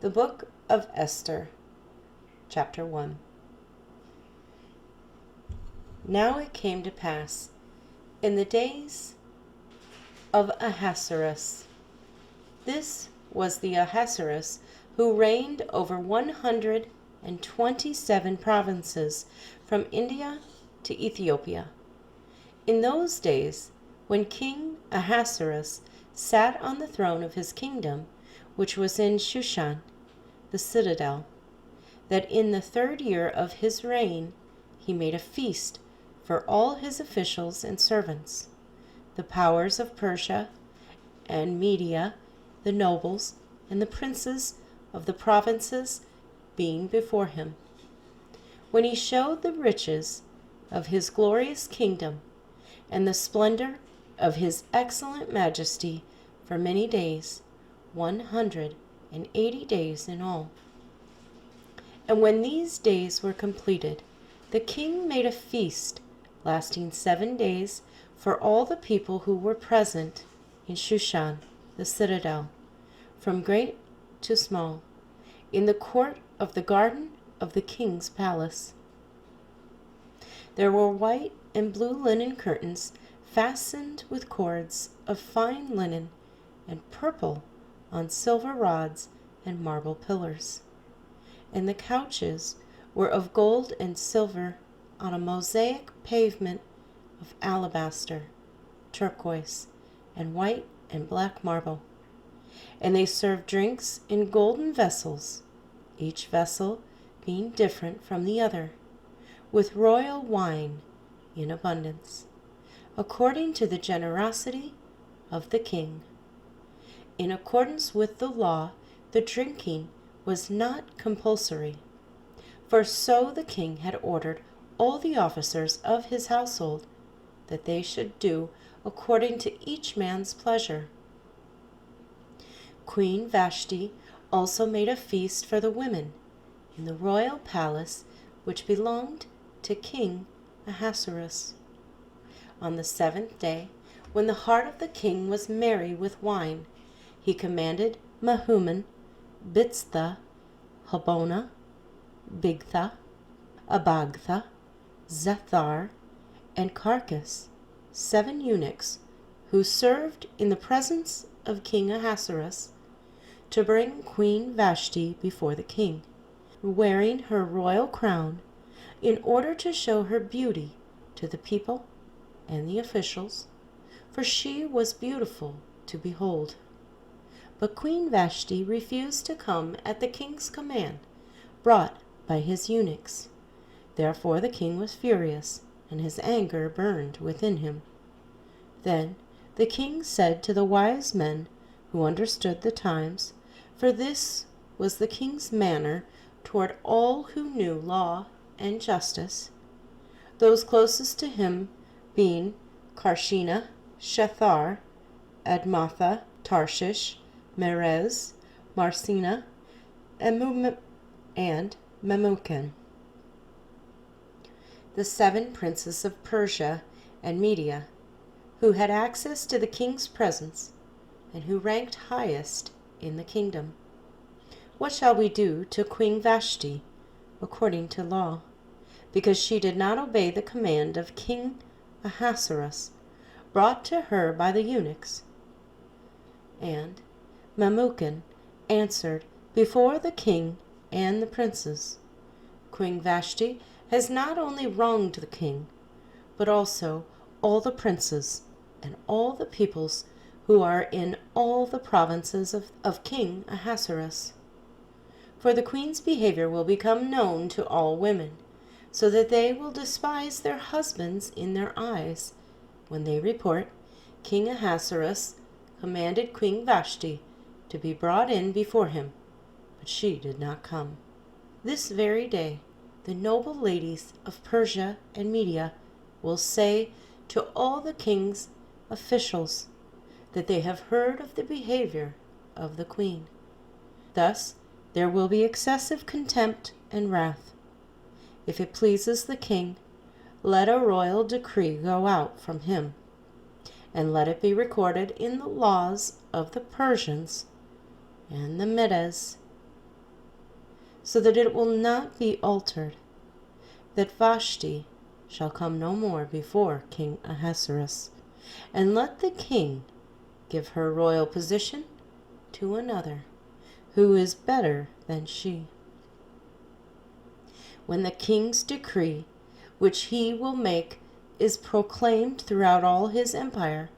The Book of Esther, Chapter 1. Now it came to pass, in the days of Ahasuerus. This was the Ahasuerus who reigned over 127 provinces, from India to Ethiopia. In those days, when King Ahasuerus sat on the throne of his kingdom, which was in Shushan, the citadel, that in the 3rd year of his reign he made a feast for all his officials and servants, the powers of Persia and Media, the nobles and the princes of the provinces being before him. When he showed the riches of his glorious kingdom and the splendor of his excellent majesty for many days, 180 days in all. And when these days were completed, the king made a feast lasting 7 days for all the people who were present in Shushan, the citadel, from great to small, in the court of the garden of the king's palace. There were white and blue linen curtains fastened with cords of fine linen, and purple on silver rods and marble pillars. And the couches were of gold and silver on a mosaic pavement of alabaster, turquoise, and white and black marble. And they served drinks in golden vessels, each vessel being different from the other, with royal wine in abundance, according to the generosity of the king. In accordance with the law, the drinking was not compulsory, for so the king had ordered all the officers of his household, that they should do according to each man's pleasure. Queen Vashti also made a feast for the women in the royal palace which belonged to King Ahasuerus. On the 7th day, when the heart of the king was merry with wine, he commanded Mehuman, Biztha, Habona, Bigtha, Abagtha, Zethar, and Carcas, 7 eunuchs, who served in the presence of King Ahasuerus, to bring Queen Vashti before the king, wearing her royal crown, in order to show her beauty to the people and the officials, for she was beautiful to behold. But Queen Vashti refused to come at the king's command, brought by his eunuchs. Therefore the king was furious, and his anger burned within him. Then the king said to the wise men who understood the times, for this was the king's manner toward all who knew law and justice, those closest to him being Karshena, Shethar, Admatha, Tarshish, Merez, Marsena, and Memucan, the 7 princes of Persia and Media, who had access to the king's presence, and who ranked highest in the kingdom. What shall we do to Queen Vashti, according to law, because she did not obey the command of King Ahasuerus, brought to her by the eunuchs? And Memucan answered before the king and the princes, Queen Vashti has not only wronged the king, but also all the princes and all the peoples who are in all the provinces of King Ahasuerus. For the queen's behavior will become known to all women, so that they will despise their husbands in their eyes, when they report, King Ahasuerus commanded Queen Vashti to be brought in before him, but she did not come. This very day the noble ladies of Persia and Media will say to all the king's officials that they have heard of the behavior of the queen. Thus there will be excessive contempt and wrath. If it pleases the king, let a royal decree go out from him, and let it be recorded in the laws of the Persians and the Medes so that it will not be altered, that Vashti shall come no more before King Ahasuerus, and let the king give her royal position to another, who is better than she. When the king's decree, which he will make, is proclaimed throughout all his empire,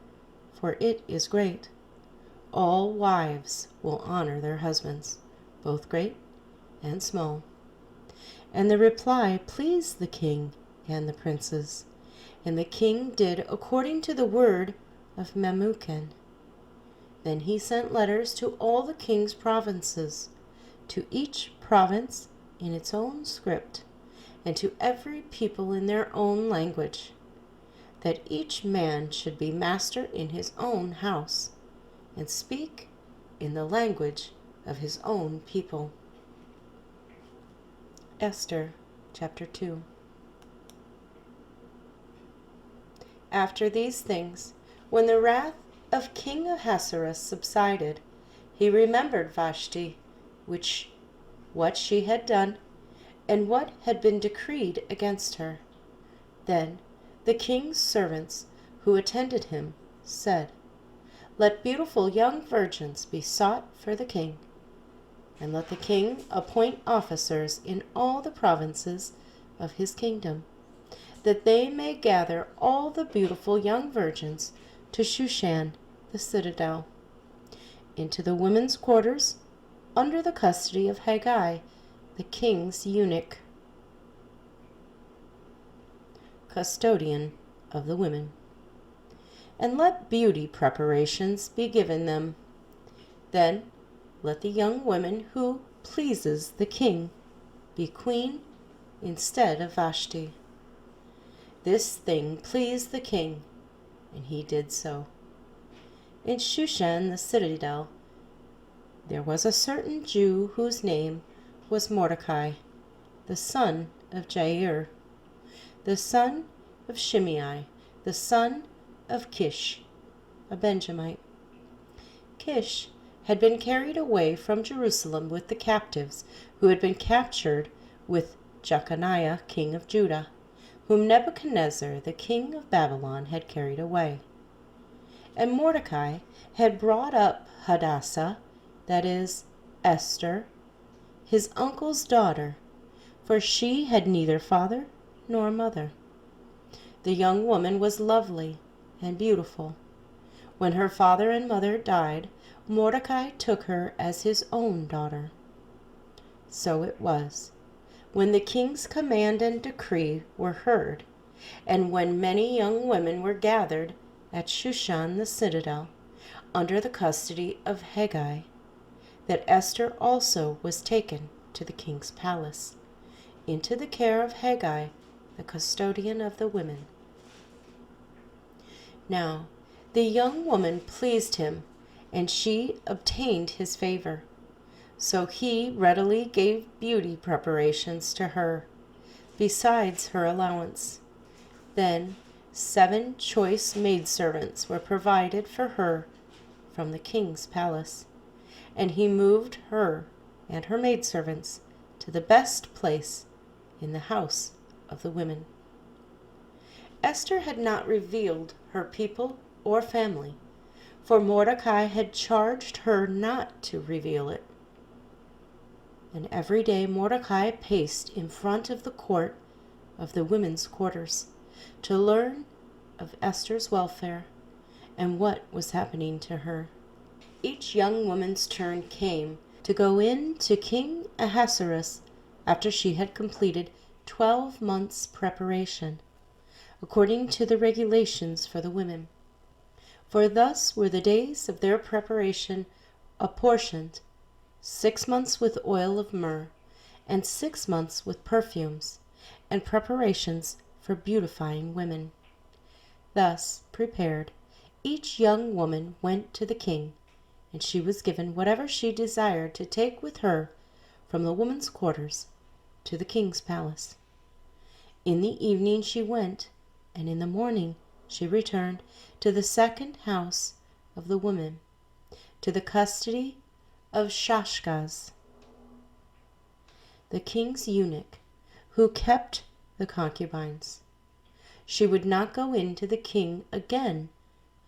for it is great, all wives will honor their husbands, both great and small. And the reply pleased the king and the princes, and the king did according to the word of Memucan. Then he sent letters to all the king's provinces, to each province in its own script, and to every people in their own language, that each man should be master in his own house, and speak in the language of his own people. Esther chapter 2. After these things, when the wrath of King Ahasuerus subsided, he remembered Vashti, what she had done, and what had been decreed against her. Then the king's servants who attended him said, Let beautiful young virgins be sought for the king, and let the king appoint officers in all the provinces of his kingdom, that they may gather all the beautiful young virgins to Shushan the citadel, into the women's quarters, under the custody of Haggai, the king's eunuch, custodian of the women. And let beauty preparations be given them. Then let the young woman who pleases the king be queen instead of Vashti. This thing pleased the king, and he did so. In Shushan the citadel there was a certain Jew whose name was Mordecai, the son of Jair, the son of Shimei, the son of Kish, a Benjamite. Kish had been carried away from Jerusalem with the captives who had been captured with Jeconiah, king of Judah, whom Nebuchadnezzar, the king of Babylon, had carried away. And Mordecai had brought up Hadassah, that is, Esther, his uncle's daughter, for she had neither father nor mother. The young woman was lovely and beautiful. When her father and mother died, Mordecai took her as his own daughter. So it was, when the king's command and decree were heard, and when many young women were gathered at Shushan the citadel, under the custody of Haggai, that Esther also was taken to the king's palace, into the care of Haggai, the custodian of the women. Now the young woman pleased him, and she obtained his favor. So he readily gave beauty preparations to her, besides her allowance. Then 7 choice maidservants were provided for her from the king's palace, and he moved her and her maidservants to the best place in the house of the women. Esther had not revealed her people or family, for Mordecai had charged her not to reveal it. And every day Mordecai paced in front of the court of the women's quarters to learn of Esther's welfare and what was happening to her. Each young woman's turn came to go in to King Ahasuerus after she had completed 12 months' preparation, according to the regulations for the women. For thus were the days of their preparation apportioned: 6 months with oil of myrrh, and 6 months with perfumes, and preparations for beautifying women. Thus prepared, each young woman went to the king, and she was given whatever she desired to take with her from the women's quarters to the king's palace. In the evening she went, and in the morning she returned to the second house of the women, to the custody of Shashgaz. the king's eunuch, who kept the concubines. She would not go in to the king again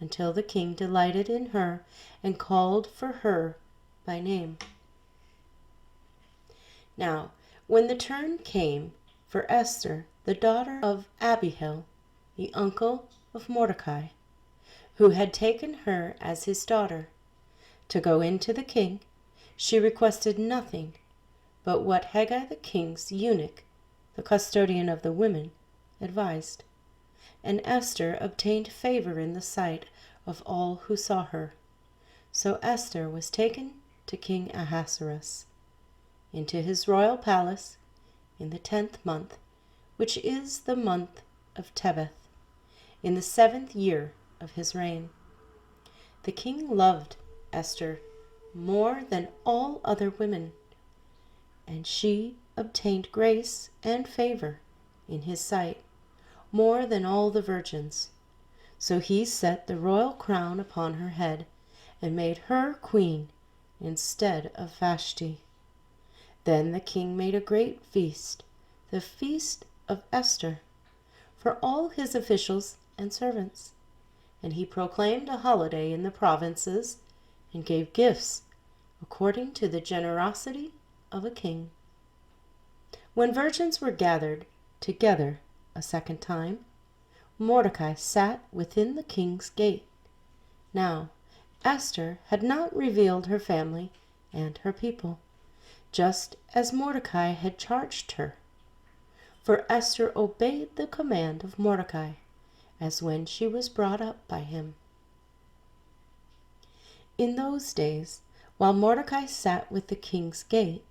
until the king delighted in her and called for her by name. Now, when the turn came for Esther, the daughter of Abihail, the uncle of Mordecai, who had taken her as his daughter, to go in to the king, she requested nothing but what Haggai the king's eunuch, the custodian of the women, advised. And Esther obtained favor in the sight of all who saw her. So Esther was taken to King Ahasuerus into his royal palace in the 10th month, which is the month of Tebeth, in the 7th year of his reign. The king loved Esther more than all other women, and she obtained grace and favor in his sight more than all the virgins. So he set the royal crown upon her head and made her queen instead of Vashti. Then the king made a great feast, the feast of Esther, for all his officials and servants. And he proclaimed a holiday in the provinces and gave gifts according to the generosity of a king. When virgins were gathered together a second time, Mordecai sat within the king's gate. Now Esther had not revealed her family and her people, just as Mordecai had charged her. For Esther obeyed the command of Mordecai, as when she was brought up by him. In those days, while Mordecai sat with the king's gate,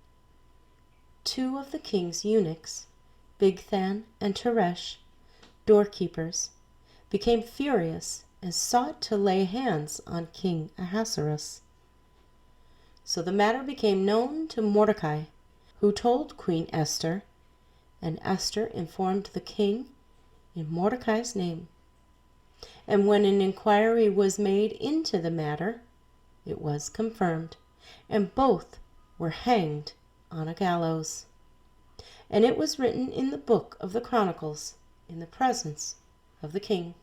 2 of the king's eunuchs, Bigthan and Teresh, doorkeepers, became furious and sought to lay hands on King Ahasuerus. So the matter became known to Mordecai, who told Queen Esther, and Esther informed the king in Mordecai's name. And when an inquiry was made into the matter, it was confirmed, and both were hanged on a gallows. And it was written in the book of the Chronicles in the presence of the king.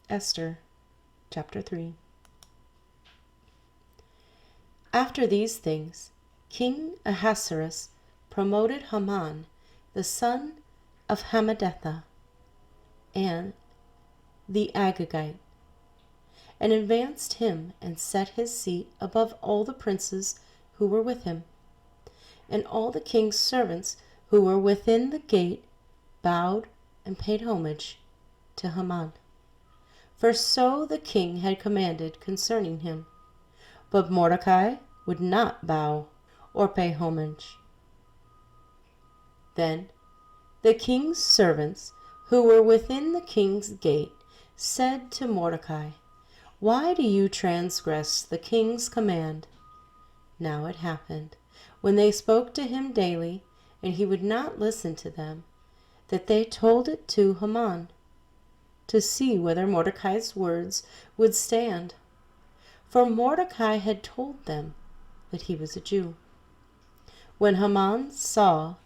Esther, chapter 3. After these things, King Ahasuerus promoted Haman, the son of Hammedatha, and the Agagite, and advanced him and set his seat above all the princes who were with him. And all the king's servants who were within the gate bowed and paid homage to Haman. For so the king had commanded concerning him. But Mordecai would not bow or pay homage. Then the king's servants who were within the king's gate said to Mordecai, "Why do you transgress the king's command?" Now it happened, when they spoke to him daily, and he would not listen to them, that they told it to Haman, to see whether Mordecai's words would stand. For Mordecai had told them that he was a Jew. When Haman saw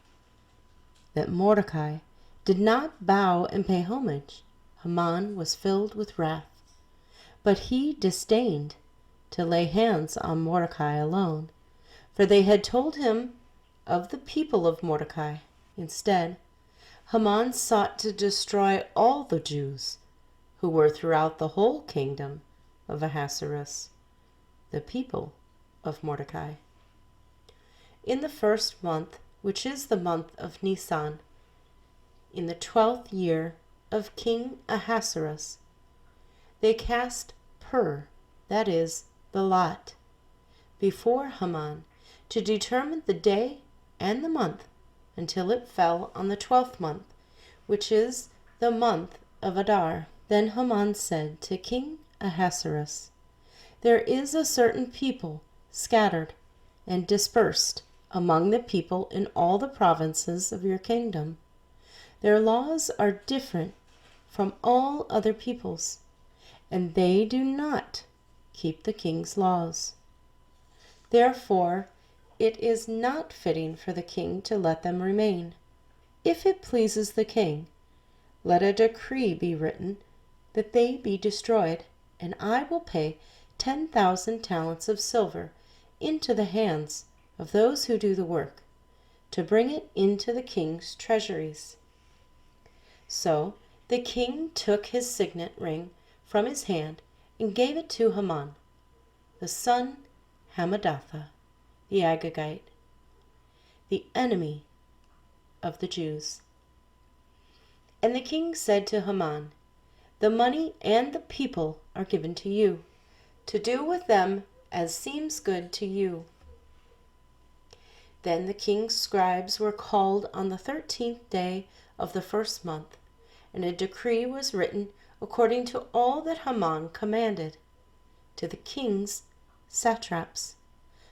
that Mordecai did not bow and pay homage, Haman was filled with wrath. But he disdained to lay hands on Mordecai alone, for they had told him of the people of Mordecai. Instead, Haman sought to destroy all the Jews who were throughout the whole kingdom of Ahasuerus, the people of Mordecai. In the 1st month, which is the month of Nisan, in the 12th year of King Ahasuerus, they cast pur, that is, the lot, before Haman to determine the day and the month until it fell on the 12th month, which is the month of Adar. Then Haman said to King Ahasuerus, "There is a certain people scattered and dispersed among the people in all the provinces of your kingdom. Their laws are different from all other peoples, and they do not keep the king's laws. Therefore, it is not fitting for the king to let them remain. If it pleases the king, let a decree be written that they be destroyed, and I will pay 10,000 talents of silver into the hands of those who do the work, to bring it into the king's treasuries." So the king took his signet ring from his hand and gave it to Haman, the son Hammedatha, the Agagite, the enemy of the Jews. And the king said to Haman, "The money and the people are given to you, to do with them as seems good to you." Then the king's scribes were called on the 13th day of the first month, and a decree was written according to all that Haman commanded, to the king's satraps,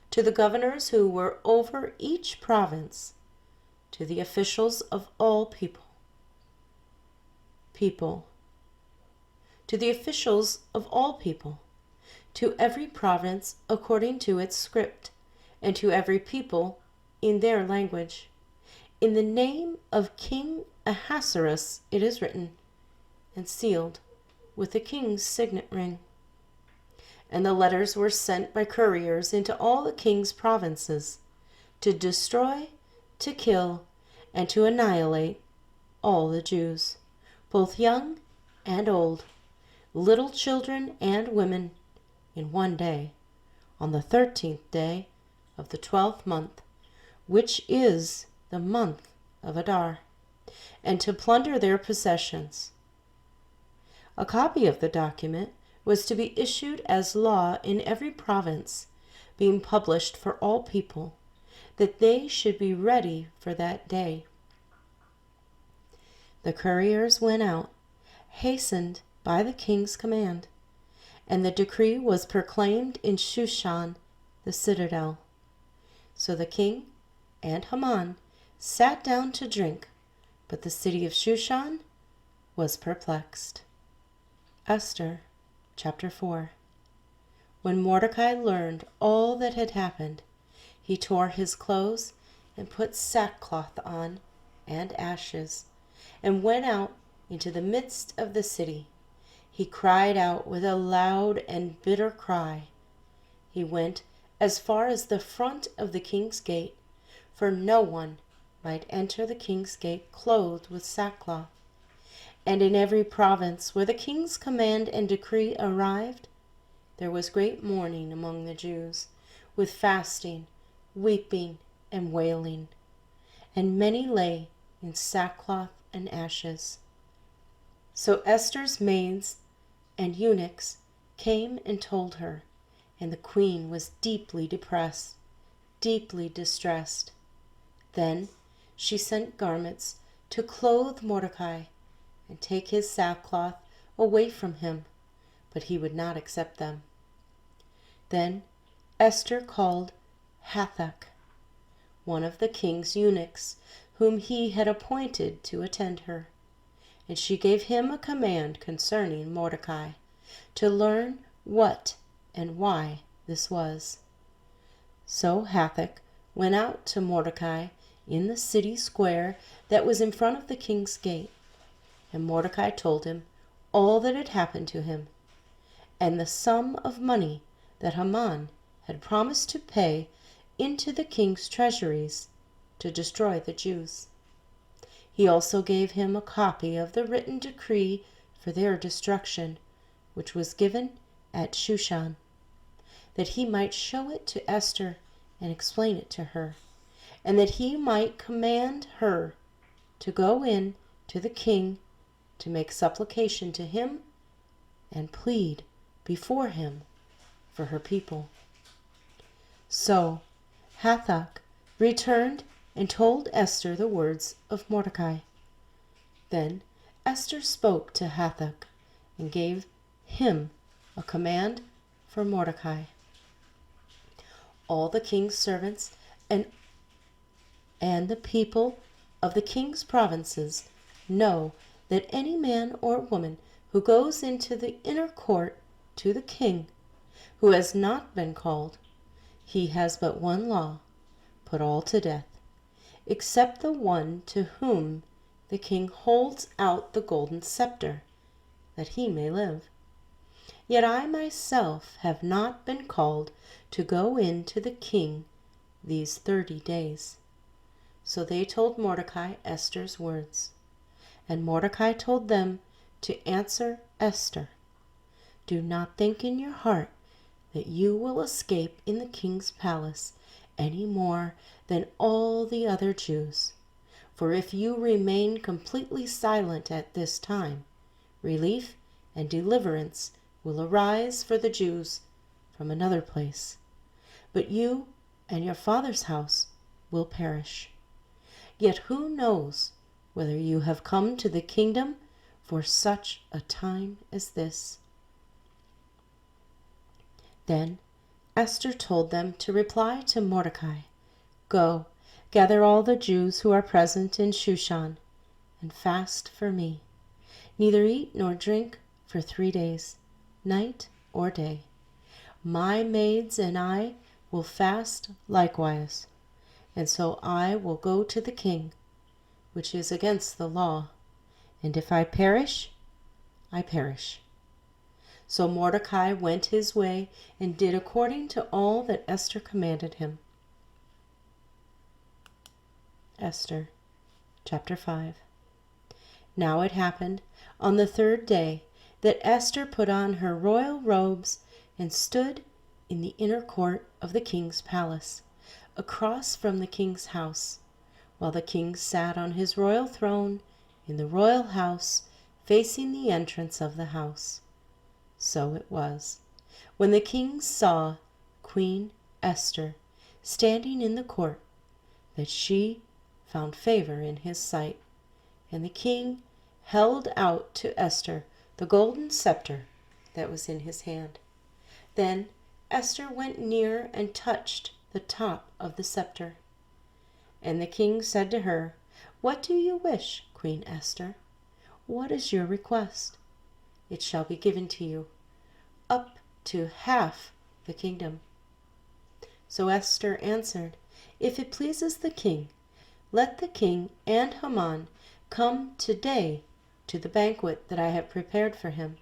to the governors who were over each province, to the officials of all people, to the officials of all people, to every province according to its script, and to every people in their language. In the name of King Ahasuerus it is written, and sealed with the king's signet ring. And the letters were sent by couriers into all the king's provinces, to destroy, to kill, and to annihilate all the Jews, both young and old, little children and women, in one day, on the 13th day of the 12th month, which is the month of Adar, and to plunder their possessions. A copy of the document was to be issued as law in every province, being published for all people, that they should be ready for that day. The couriers went out, hastened by the king's command, and the decree was proclaimed in Shushan, the citadel. So the king and Haman sat down to drink, but the city of Shushan was perplexed. Esther chapter 4. When Mordecai learned all that had happened, he tore his clothes and put sackcloth on and ashes, and went out into the midst of the city. He cried out with a loud and bitter cry. He went as far as the front of the king's gate, for no one might enter the king's gate clothed with sackcloth. And in every province where the king's command and decree arrived, there was great mourning among the Jews, with fasting, weeping, and wailing. And many lay in sackcloth and ashes. So Esther's maids and eunuchs came and told her, and the queen was deeply depressed, deeply distressed. Then she sent garments to clothe Mordecai and take his sackcloth away from him, but he would not accept them. Then Esther called Hathach, one of the king's eunuchs, whom he had appointed to attend her, and she gave him a command concerning Mordecai, to learn what and why this was. So Hathach went out to Mordecai in the city square that was in front of the king's gate, and Mordecai told him all that had happened to him, and the sum of money that Haman had promised to pay into the king's treasuries to destroy the Jews. He also gave him a copy of the written decree for their destruction, which was given at Shushan, that he might show it to Esther and explain it to her, and that he might command her to go in to the king to make supplication to him and plead before him for her people. So Hathach returned and told Esther the words of Mordecai. Then Esther spoke to Hathach and gave him a command for Mordecai. All the king's servants and the people of the king's provinces know that any man or woman who goes into the inner court to the king, who has not been called, he has but one law, put all to death, except the one to whom the king holds out the golden scepter, that he may live. Yet I myself have not been called to go in to the king these 30 days. So they told Mordecai Esther's words. And Mordecai told them to answer Esther, "Do not think in your heart that you will escape in the king's palace any more than all the other Jews. For if you remain completely silent at this time, relief and deliverance will arise for the Jews from another place. But you and your father's house will perish. Yet who knows whether you have come to the kingdom for such a time as this?" Then Esther told them to reply to Mordecai, "Go, gather all the Jews who are present in Shushan, and fast for me. Neither eat nor drink for 3 days, night or day. My maids and I will fast likewise, and so I will go to the king, which is against the law, and if I perish, I perish." So Mordecai went his way and did according to all that Esther commanded him. Esther chapter 5. Now it happened on the 3rd day that Esther put on her royal robes and stood in the inner court of the king's palace, across from the king's house, while the king sat on his royal throne in the royal house facing the entrance of the house. So it was, when the king saw Queen Esther standing in the court, that she found favor in his sight, and the king held out to Esther the golden scepter that was in his hand. Then Esther went near and touched the top of the scepter. And the king said to her, "What do you wish, Queen Esther? What is your request? It shall be given to you, up to half the kingdom." So Esther answered, "If it pleases the king, let the king and Haman come today to the banquet that I have prepared for him."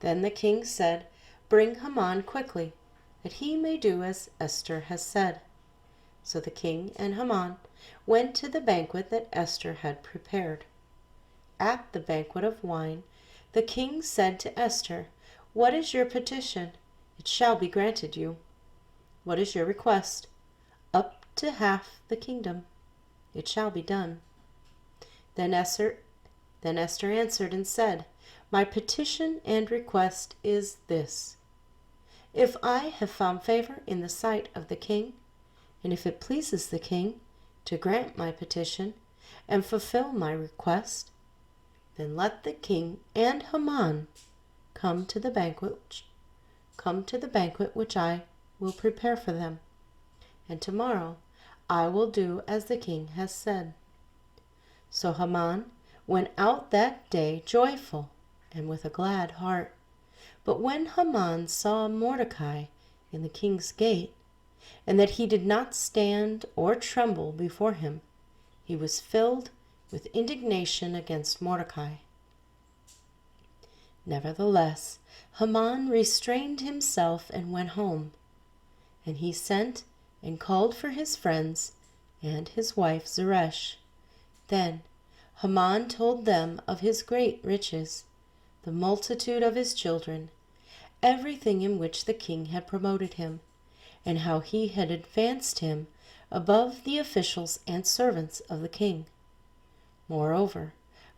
Then the king said, "Bring Haman quickly, that he may do as Esther has said." So the king and Haman went to the banquet that Esther had prepared. At the banquet of wine, the king said to Esther, "What is your petition? It shall be granted you. What is your request? Up to half the kingdom. It shall be done." Then Esther answered and said, "My petition and request is this: if I have found favor in the sight of the king, and if it pleases the king to grant my petition and fulfill my request, then let the king and Haman come to the banquet which I will prepare for them, and tomorrow I will do as the king has said." So Haman went out that day joyful and with a glad heart. But when Haman saw Mordecai in the king's gate, and that he did not stand or tremble before him, he was filled with indignation against Mordecai. Nevertheless, Haman restrained himself and went home. And he sent and called for his friends and his wife Zeresh. Then Haman told them of his great riches, the multitude of his children, everything in which the king had promoted him, and how he had advanced him above the officials and servants of the king. Moreover,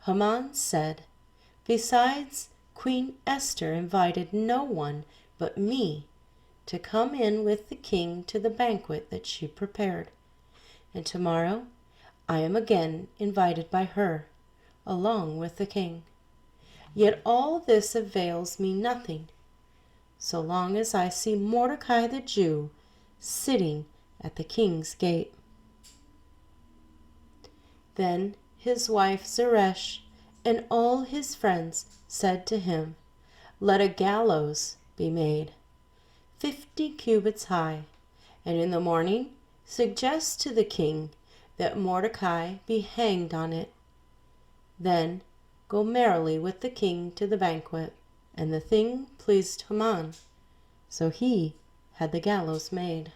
Haman said, "Besides, Queen Esther invited no one but me to come in with the king to the banquet that she prepared, and tomorrow I am again invited by her, along with the king. Yet all this avails me nothing, so long as I see Mordecai the Jew sitting at the king's gate." Then his wife Zeresh and all his friends said to him, "Let a gallows be made, 50 cubits high, and in the morning suggest to the king that Mordecai be hanged on it. Then go merrily with the king to the banquet. And the thing pleased Haman, so he had the gallows made.